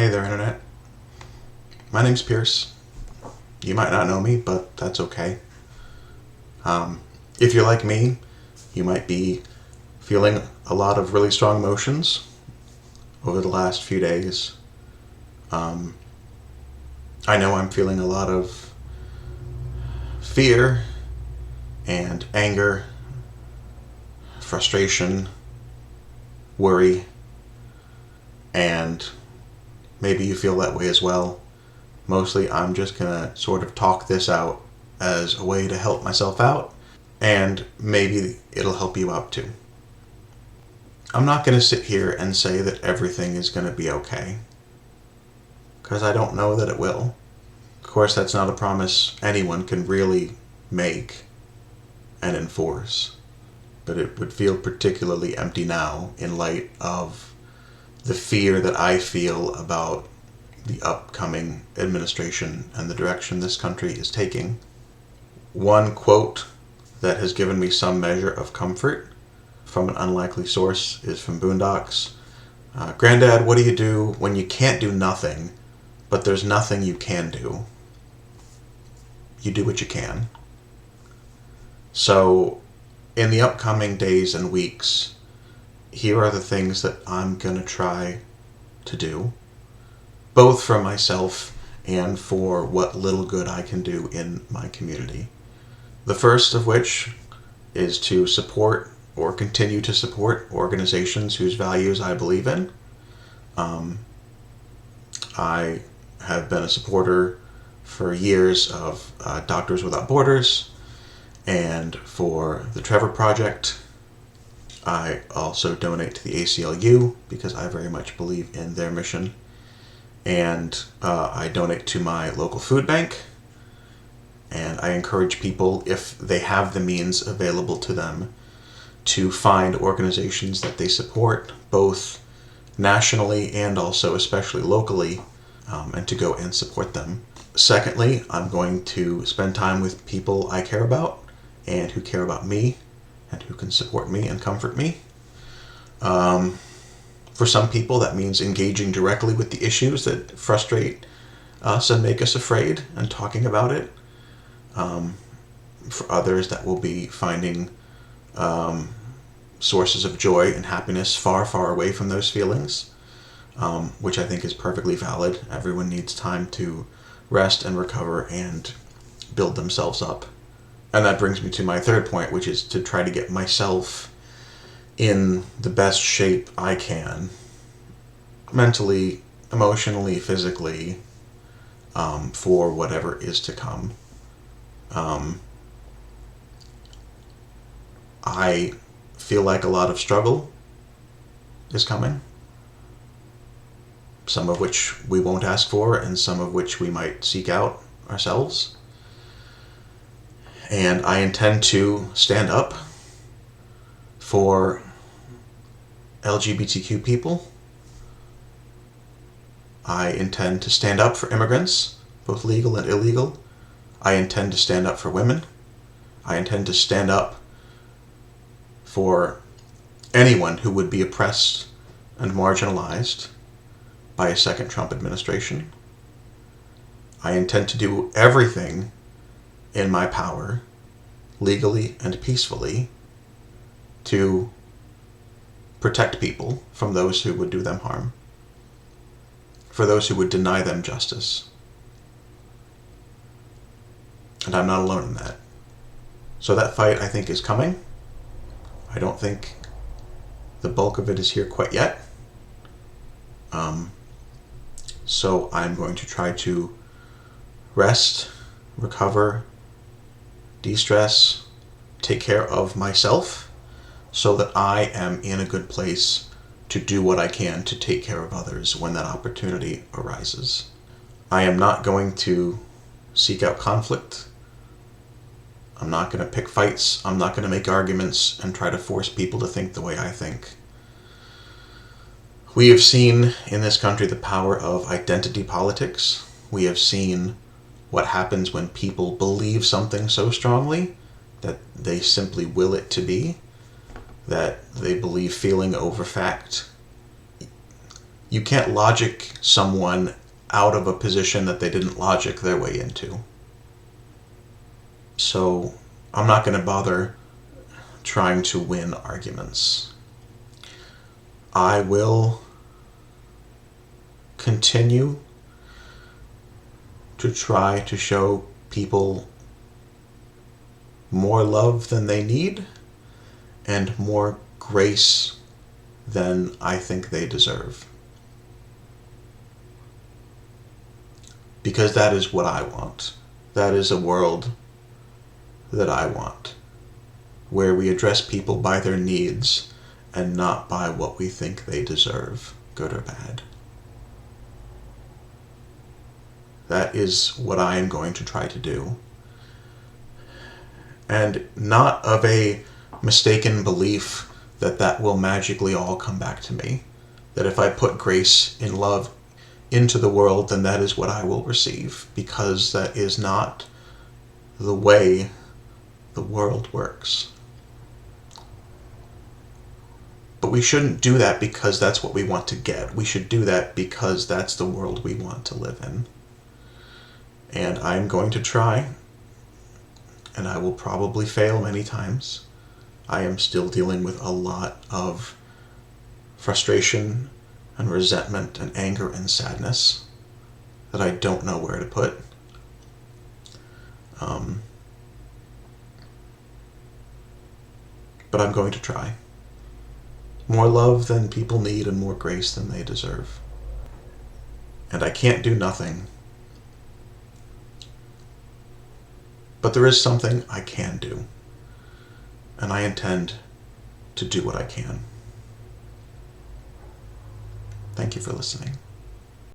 Hey there, Internet. My name's Pierce. You might not know me, but that's okay. If you're like me, you might be feeling a lot of really strong emotions over the last few days. I know I'm feeling a lot of fear and anger, frustration, worry, and maybe you feel that way as well. Mostly I'm just gonna sort of talk this out as a way to help myself out, and maybe it'll help you out too. I'm not gonna sit here and say that everything is gonna be okay, because I don't know that it will. Of course, that's not a promise anyone can really make and enforce, but it would feel particularly empty now in light of the fear that I feel about the upcoming administration and the direction this country is taking. One quote that has given me some measure of comfort from an unlikely source is from Boondocks. Granddad, what do you do when you can't do nothing, but there's nothing you can do? You do what you can. So, in the upcoming days and weeks, here are the things that I'm going to try to do, both for myself and for what little good I can do in my community. The first of which is to support or continue to support organizations whose values I believe in. I have been a supporter for years of Doctors Without Borders and for the Trevor Project. I also donate to the ACLU because I very much believe in their mission. And I donate to my local food bank. And I encourage people, if they have the means available to them, to find organizations that they support, both nationally and also especially locally, and to go and support them. Secondly, I'm going to spend time with people I care about and who care about me and who can support me and comfort me. For some people, that means engaging directly with the issues that frustrate us and make us afraid and talking about it. For others, that will be finding sources of joy and happiness far, far away from those feelings, which I think is perfectly valid. Everyone needs time to rest and recover and build themselves up. And that brings me to my third point, which is to try to get myself in the best shape I can, mentally, emotionally, physically, for whatever is to come. I feel like a lot of struggle is coming, some of which we won't ask for and some of which we might seek out ourselves. And I intend to stand up for LGBTQ people. I intend to stand up for immigrants, both legal and illegal. I intend to stand up for women. I intend to stand up for anyone who would be oppressed and marginalized by a second Trump administration. I intend to do everything in my power, legally and peacefully, to protect people from those who would do them harm, for those who would deny them justice. And I'm not alone in that. So that fight, I think, is coming. I don't think the bulk of it is here quite yet. So I'm going to try to rest, recover, de-stress, take care of myself so that I am in a good place to do what I can to take care of others when that opportunity arises. I am not going to seek out conflict. I'm not going to pick fights. I'm not going to make arguments and try to force people to think the way I think. We have seen in this country the power of identity politics. We have seen what happens when people believe something so strongly that they simply will it to be, that they believe feeling over fact You can't logic someone out of a position that they didn't logic their way into. So I'm not going to bother trying to win arguments. I will continue to try to show people more love than they need and more grace than I think they deserve. Because that is what I want. That is a world that I want, where we address people by their needs and not by what we think they deserve, good or bad. That is what I am going to try to do. And not of a mistaken belief that that will magically all come back to me. That if I put grace and love into the world, then that is what I will receive, because that is not the way the world works. But we shouldn't do that because that's what we want to get. We should do that because that's the world we want to live in. And I'm going to try, and I will probably fail many times. I am still dealing with a lot of frustration and resentment and anger and sadness that I don't know where to put. But I'm going to try. More love than people need and more grace than they deserve. And I can't do nothing. But there is something I can do. And I intend to do what I can. Thank you for listening.